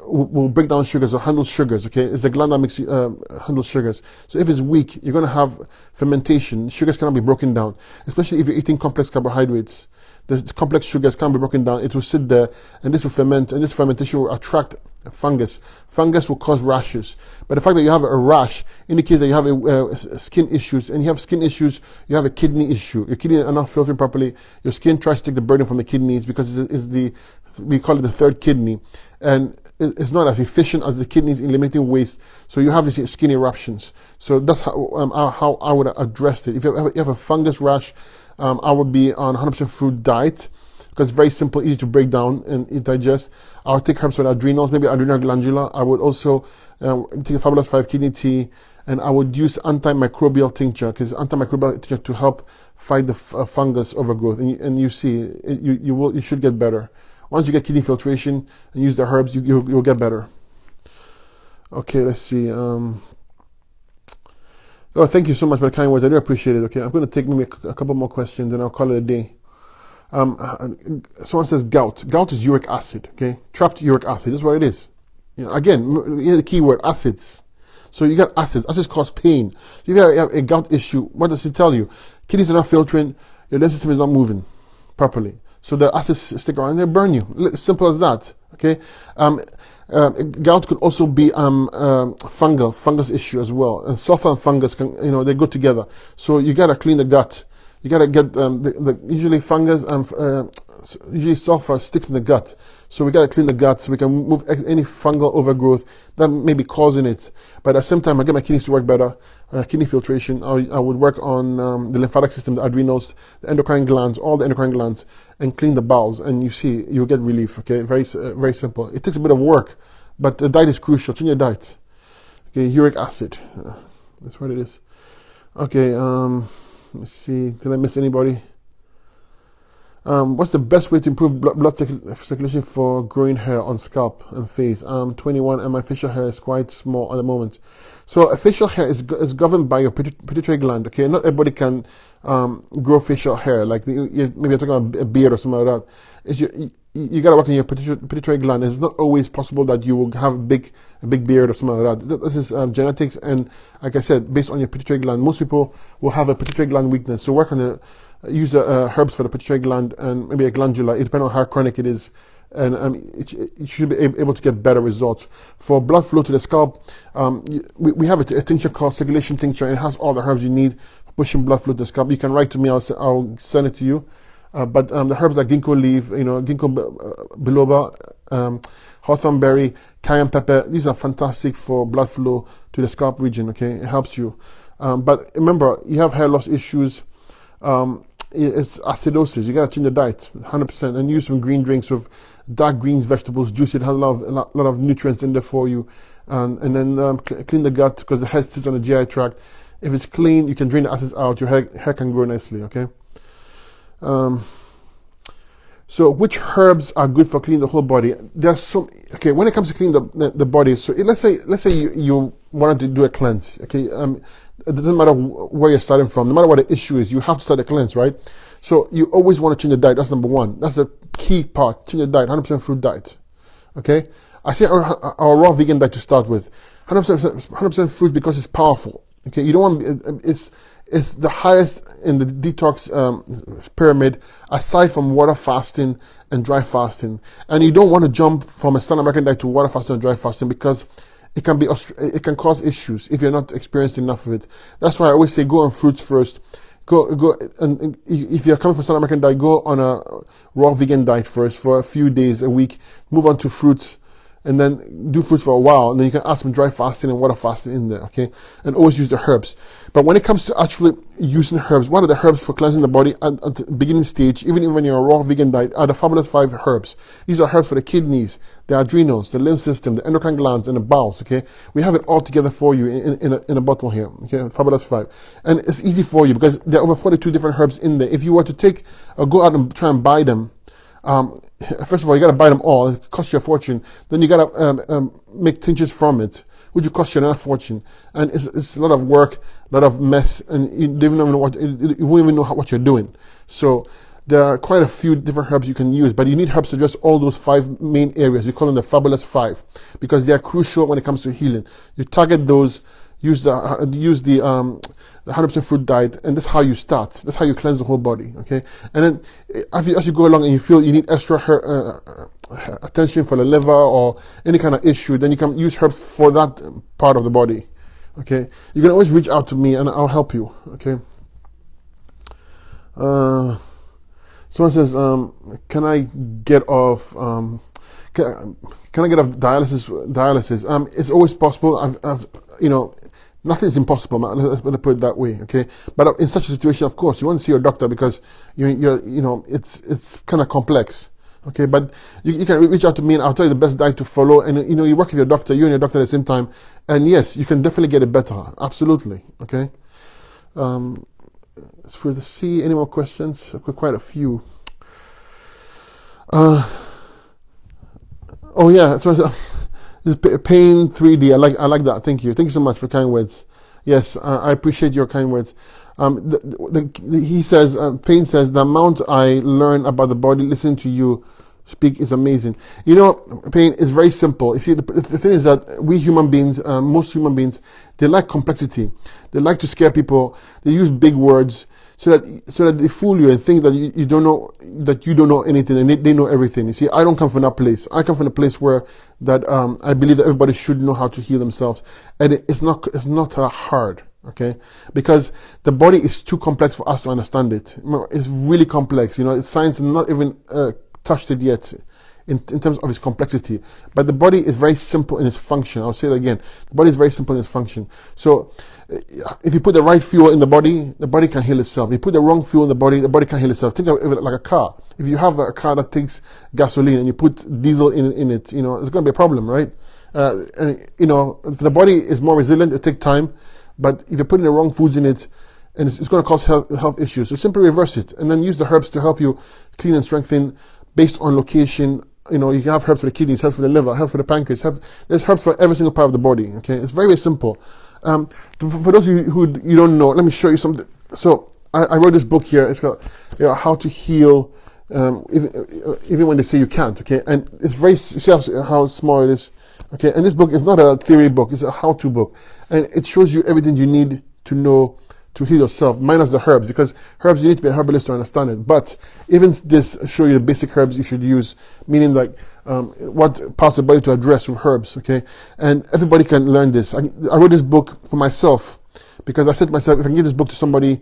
will break down sugars or handle sugars. Okay, it's the gland that makes handle sugars. So if it's weak, you're going to have fermentation. Sugars cannot be broken down, especially if you're eating complex carbohydrates. The complex sugars can't be broken down. It will sit there, and this will ferment, and this fermentation will attract fungus. Fungus will cause rashes. But the fact that you have a rash indicates that you have skin issues, and you have skin issues, you have a kidney issue. Your kidneys are not filtering properly. Your skin tries to take the burden from the kidneys because we call it the third kidney, and it's not as efficient as the kidneys in eliminating waste. So you have these skin eruptions. So that's how I would address it. If you have a fungus rash, I would be on 100% fruit diet, because it's very simple, easy to break down and digest. I would take herbs for the adrenals, maybe adrenal glandular. I would also take a Fabulous 5 kidney tea, and I would use antimicrobial tincture, because antimicrobial tincture to help fight the fungus overgrowth. And you see, you should get better. Once you get kidney filtration and use the herbs, you'll get better. Okay, let's see. Oh, thank you so much for the kind words. I do appreciate it. Okay, I'm going to take maybe a couple more questions, and I'll call it a day. Someone says gout. Gout is uric acid. Okay, trapped uric acid. That's what it is. Again, the key word, acids. So you got acids. Acids cause pain. If you have a gout issue, what does it tell you? Kidneys are not filtering. Your lymph system is not moving properly. So the acids stick around and they burn you. Simple as that. Okay. Gout could also be fungus issue as well, and sulfur and fungus they go together. So you gotta clean the gut. You gotta get usually fungus and usually sulfur sticks in the gut. So we gotta clean the gut so we can move any fungal overgrowth that may be causing it. But at the same time, I get my kidneys to work better. Kidney filtration. I would work on the lymphatic system, the adrenals, the endocrine glands, all the endocrine glands, and clean the bowels. And you see, you'll get relief. Okay, very simple. It takes a bit of work, but the diet is crucial. Change your diet. Okay, uric acid. That's what it is. Okay. Let's see. Did I miss anybody? What's the best way to improve blood circulation for growing hair on scalp and face? I'm 21 and my facial hair is quite small at the moment. So facial hair is governed by your pituitary gland. Okay, not everybody can grow facial hair. Like maybe you're talking about a beard or something like that. You gotta work on your pituitary gland. It's not always possible that you will have a big beard or something like that. This is genetics, and like I said, based on your pituitary gland, most people will have a pituitary gland weakness. So work on use herbs for the pituitary gland and maybe a glandula. It depends on how chronic it is, and it should be able to get better results. For blood flow to the scalp, we have a tincture called circulation tincture, and it has all the herbs you need for pushing blood flow to the scalp. You can write to me. I'll send it to you. But the herbs like ginkgo leaf, ginkgo biloba, hawthorn berry, cayenne pepper, these are fantastic for blood flow to the scalp region. Okay, it helps you. But remember, you have hair loss issues. It's acidosis. You gotta change the diet 100% and use some green drinks with dark greens, vegetables, juice. It has a lot of nutrients in there for you. And then clean the gut, because the head sits on the GI tract. If it's clean, you can drain the acids out. Your hair can grow nicely. Okay. So which herbs are good for cleaning the whole body? There's some. Okay, when it comes to cleaning the body, so let's say you wanted to do a cleanse. Okay, it doesn't matter where you're starting from. No matter what the issue is, you have to start a cleanse, right? So you always want to change the diet. That's number one. That's the key part. Change the diet. 100% fruit diet. Okay, I say our raw vegan diet to start with. 100% fruit because it's powerful. Okay, you don't want it's the highest in the detox pyramid, aside from water fasting and dry fasting. And you don't want to jump from a Standard American diet to water fasting and dry fasting because it can cause issues if you're not experienced enough of it. That's why I always say go on fruits first. Go and if you're coming from Standard American diet, go on a raw vegan diet first for a few days, a week. Move on to fruits, and then do fruits for a while, and then you can add some dry fasting and water fasting in there, okay? And always use the herbs. But when it comes to actually using herbs, what are the herbs for cleansing the body at the beginning stage, even when you're on a raw vegan diet, are the fabulous 5 herbs. These are herbs for the kidneys, the adrenals, the lymph system, the endocrine glands, and the bowels, okay? We have it all together for you in a bottle here, okay? Fabulous 5. And it's easy for you because there are over 42 different herbs in there. If you were to take or go out and try and buy them, first of all, you got to buy them all. It costs you a fortune. Then you got to make tinctures from it, which will cost you another fortune. And it's a lot of work, a lot of mess, and you don't even know you won't even know what you're doing. So there are quite a few different herbs you can use, but you need herbs to address all those 5 main areas. We call them the fabulous 5 because they are crucial when it comes to healing. You target those. Use the 100% fruit diet, and that's how you start. That's how you cleanse the whole body, okay? And then as you go along and you feel you need extra attention for the liver or any kind of issue, then you can use herbs for that part of the body, okay? You can always reach out to me and I'll help you, okay? Someone says, can I get off... Can I get off dialysis? It's always possible. I've nothing is impossible. Let's put it that way, okay? But in such a situation, of course, you want to see your doctor because it's kind of complex, okay? But you can reach out to me and I'll tell you the best diet to follow. And you work with your doctor, you and your doctor at the same time, and yes, you can definitely get it better. Absolutely, okay? For the C, any more questions? I've got quite a few. Oh yeah, so this Pain 3D. I like that. Thank you so much for kind words. Yes, I appreciate your kind words. He says, Pain says, the amount I learn about the body listening to you speak is amazing. Pain is very simple. You see, the thing is that we human beings, most human beings, they like complexity. They like to scare people. They use big words so that they fool you and think that you don't know anything and they know everything. You see, I don't come from that place. I come from a place where I believe that everybody should know how to heal themselves, and it's not hard. Okay, because the body is too complex for us to understand it. It's really complex. Science has not even touched it yet in terms of its complexity. But the body is very simple in its function. I'll say it again. The body is very simple in its function. So if you put the right fuel in the body can heal itself. If you put the wrong fuel in the body can heal itself. Think of it like a car. If you have a car that takes gasoline and you put diesel in it, it's going to be a problem, right? If the body is more resilient, it takes time. But if you're putting the wrong foods in it, and it's going to cause health issues, so simply reverse it and then use the herbs to help you clean and strengthen based on location. You can have herbs for the kidneys, herbs for the liver, herbs for the pancreas. There's herbs for every single part of the body. Okay, it's very, very simple. For those of you who you don't know, let me show you something. So I wrote this book here. It's called How to Heal, even when they say you can't. Okay, and it's very, see how small it is. Okay, and this book is not a theory book; it's a how-to book, and it shows you everything you need to know to heal yourself, minus the herbs, because herbs, you need to be a herbalist to understand it. But even this show you the basic herbs you should use, meaning like what parts of the body to address with herbs, okay? And everybody can learn this. I wrote this book for myself because I said to myself, if I can give this book to somebody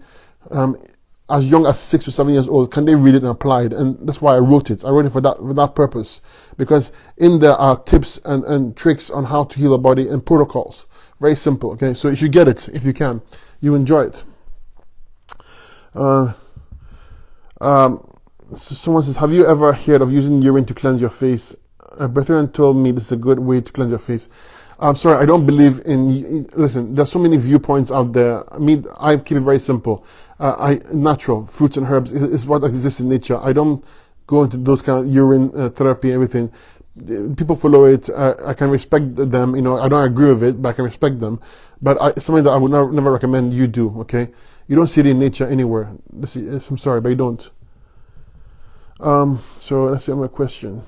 as young as 6 or 7 years old, can they read it and apply it? And that's why I wrote it. I wrote it for that purpose, because in there are tips and tricks on how to heal a body and protocols. Very simple, okay? So you should get it if you can. You enjoy it. Someone says, have you ever heard of using urine to cleanse your face? A brethren told me this is a good way to cleanse your face. I'm sorry, I don't believe in. Listen, there's so many viewpoints out there. I mean, I keep it very simple. Natural fruits and herbs is what exists in nature. I don't go into those kind of urine therapy, everything. People follow it. I can respect them. You know, I don't agree with it, but I can respect them. But it's something that I would never recommend you do. Okay, you don't see it in nature anywhere. I'm sorry, but you don't. So let's see my question.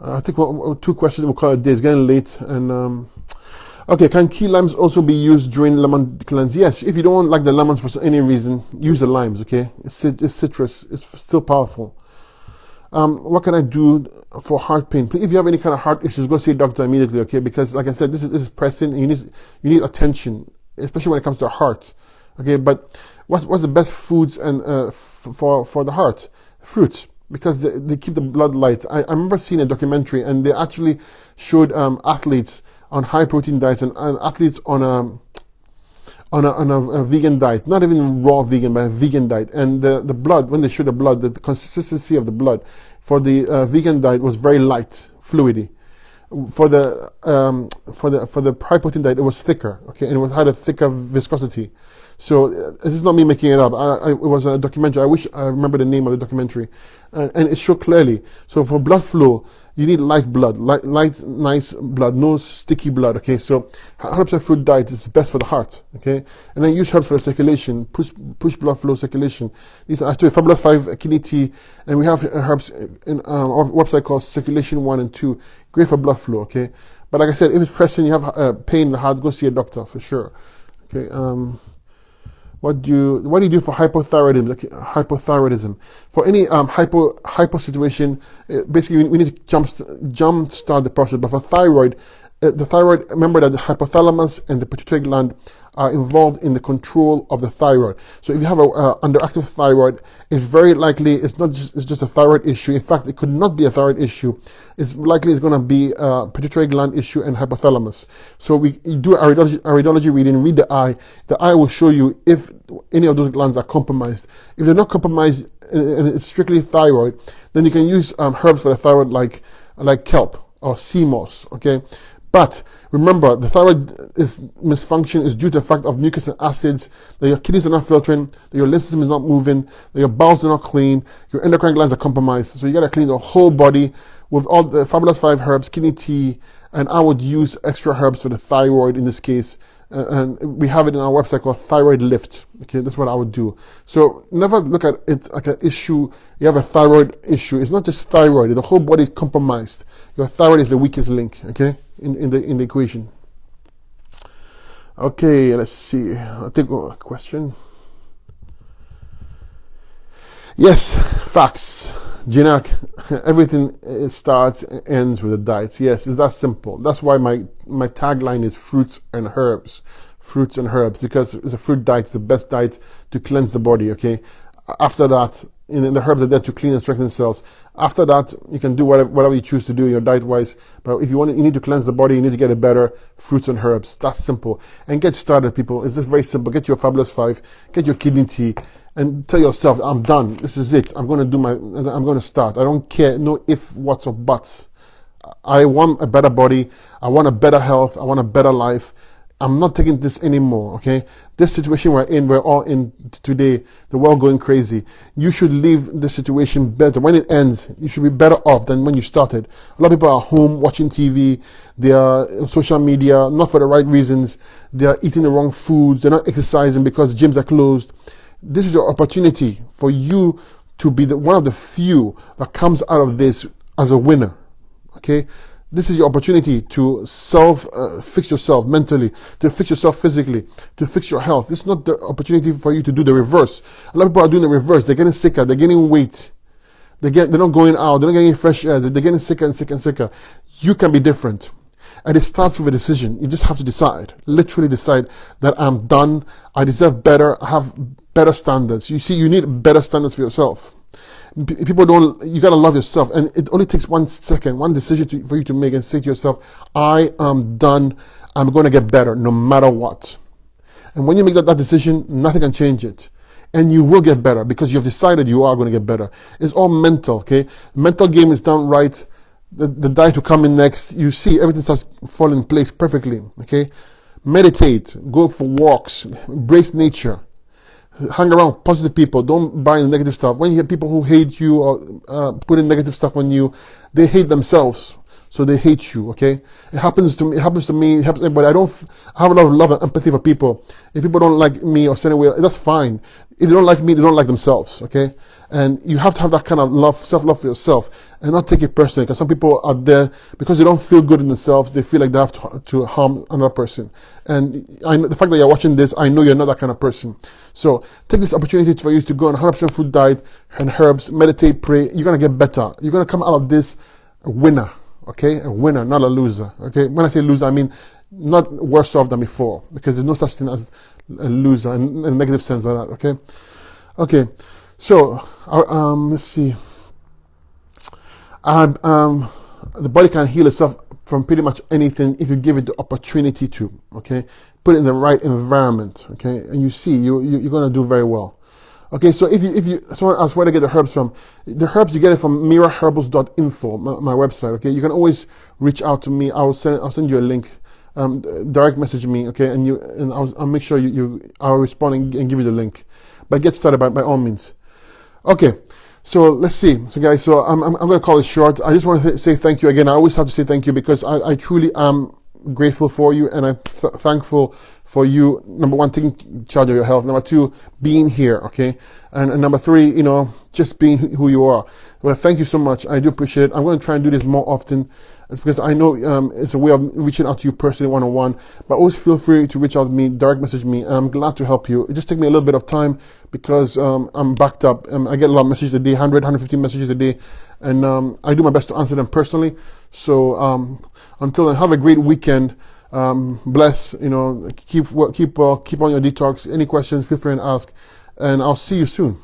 I think 2 questions we'll call it a day. It's getting late. And okay, can key limes also be used during lemon cleanse? Yes, if you don't like the lemons for any reason, use the limes. Okay, it's citrus. It's still powerful. What can I do for heart pain? If you have any kind of heart issues, go see a doctor immediately. Okay, because like I said, this is pressing. And you need attention, especially when it comes to the heart. Okay, but what's the best foods and for the heart? Fruits, because they keep the blood light. I remember seeing a documentary, and they actually showed athletes on high protein diets and athletes on a vegan diet, not even raw vegan, but a vegan diet. And the blood, when they showed the blood, the consistency of the blood for the vegan diet was very light, fluidy. For the high protein diet, it was thicker, okay, and had a thicker viscosity. So this is not me making it up. It was a documentary. I wish I remember the name of the documentary, and it showed clearly. So for blood flow, you need light blood, light, nice blood, no sticky blood. Okay, so 100% fruit diet is best for the heart. Okay, and then use herbs for the circulation, push blood flow, circulation. These are actually Fabulous 5 kidney tea, and we have herbs in our website called Circulation 1 and 2. Great for blood flow. Okay, but like I said, if it's pressing, you have pain in the heart, go see a doctor for sure. Okay. What do you do for hypothyroidism? For any hypo situation, basically we need to jump start the process. But for thyroid, the thyroid, remember that the hypothalamus and the pituitary gland are involved in the control of the thyroid. So if you have a underactive thyroid, it's very likely it's just a thyroid issue. In fact, it could not be a thyroid issue. It's likely it's going to be a pituitary gland issue and hypothalamus. So we do a radiology reading, read the eye. The eye will show you if any of those glands are compromised. If they're not compromised and it's strictly thyroid, then you can use herbs for the thyroid like kelp or sea moss. Okay. But remember, the thyroid misfunction is due to the fact of mucus and acids, that your kidneys are not filtering, that your lymph system is not moving, that your bowels are not clean, your endocrine glands are compromised. So you gotta clean the whole body with all the Fabulous 5 herbs, kidney tea, and I would use extra herbs for the thyroid in this case. And we have it in our website called Thyroid Lift. Okay, that's what I would do. So never look at it like an issue. You have a thyroid issue. It's not just thyroid. The whole body is compromised. Your thyroid is the weakest link. Okay, in the equation. Okay, let's see. I'll take a question. Yes, facts. Jinak, everything starts and ends with the diet. Yes, it's that simple. That's why my tagline is fruits and herbs. Fruits and herbs, because it's a fruit diet, it's the best diet to cleanse the body, okay? After that, the herbs are there to clean and strengthen cells. After that, you can do whatever you choose to do, your diet-wise. But if you need to cleanse the body, you need to get it better, fruits and herbs. That's simple. And get started, people. It's just very simple. Get your Fabulous 5, get your kidney tea, and tell yourself, I'm done. This is it. I'm going to start. I don't care. No if, whats, or buts. I want a better body. I want a better health. I want a better life. I'm not taking this anymore, okay? This situation we're all in today, the world going crazy. You should leave the situation better. When it ends, you should be better off than when you started. A lot of people are home watching TV. They are on social media, not for the right reasons. They are eating the wrong foods. They're not exercising because gyms are closed. This is your opportunity for you to be one of the few that comes out of this as a winner, okay? This is your opportunity to fix yourself mentally, to fix yourself physically, to fix your health. This is not the opportunity for you to do the reverse. A lot of people are doing the reverse. They're getting sicker. They're gaining weight. They're not going out. They're not getting fresh air. They're getting sicker and sicker and sicker. You can be different. And it starts with a decision. You just have to decide, literally decide that I'm done. I deserve better. I have better standards. You see, you need better standards for yourself. People you gotta love yourself, and it only takes 1 second, one decision for you to make and say to yourself, I am done, I'm gonna get better no matter what. And when you make that decision, nothing can change it. And you will get better because you've decided you are gonna get better. It's all mental, okay? Mental game is done right. the diet will come in next. You see everything starts falling in place perfectly. Okay, meditate, go for walks, embrace nature, hang around positive people. Don't buy the negative stuff. When you hear people who hate you or put in negative stuff on you, they hate themselves, so they hate you. Okay, it happens to me. It happens to me. It happens to everybody. I have a lot of love and empathy for people. If people don't like me or send away, that's fine. If they don't like me, they don't like themselves. Okay, and you have to have that kind of love, self-love for yourself, and not take it personally. Because some people are there because they don't feel good in themselves. They feel like they have to harm another person. And I know the fact that you're watching this, I know you're not that kind of person. So take this opportunity for you to go on a 100% food diet and herbs, meditate, pray. You're gonna get better. You're gonna come out of this a winner. Okay, a winner, not a loser. Okay, when I say loser, I mean not worse off than before, because there's no such thing as a loser in a negative sense like that. Okay, okay. So let's see. The body can heal itself from pretty much anything if you give it the opportunity to. Okay, put it in the right environment. Okay, and you see you're gonna do very well. Okay, so if you someone asks where to get the herbs from, the herbs you get it from miraherbals.info, my website. Okay, you can always reach out to me. I'll send you a link. Direct message me. Okay, and I'll make sure I'll respond and give you the link. But get started by all means. Okay, so let's see. So guys, so I'm going to call it short. I just want to say thank you again. I always have to say thank you because I truly am grateful for you, and I'm thankful for you, number one, taking charge of your health, number two, being here, okay, and number three, just being who you are. Well, thank you so much. I do appreciate it. I'm going to try and do this more often. It's because I know it's a way of reaching out to you personally one-on-one, but always feel free to reach out to me, direct message me, and I'm glad to help you. It just takes me a little bit of time because I'm backed up. I get a lot of messages a day, 100, 150 messages a day, and I do my best to answer them personally. So until then, have a great weekend. Bless, keep on your detox. Any questions, feel free and ask, and I'll see you soon.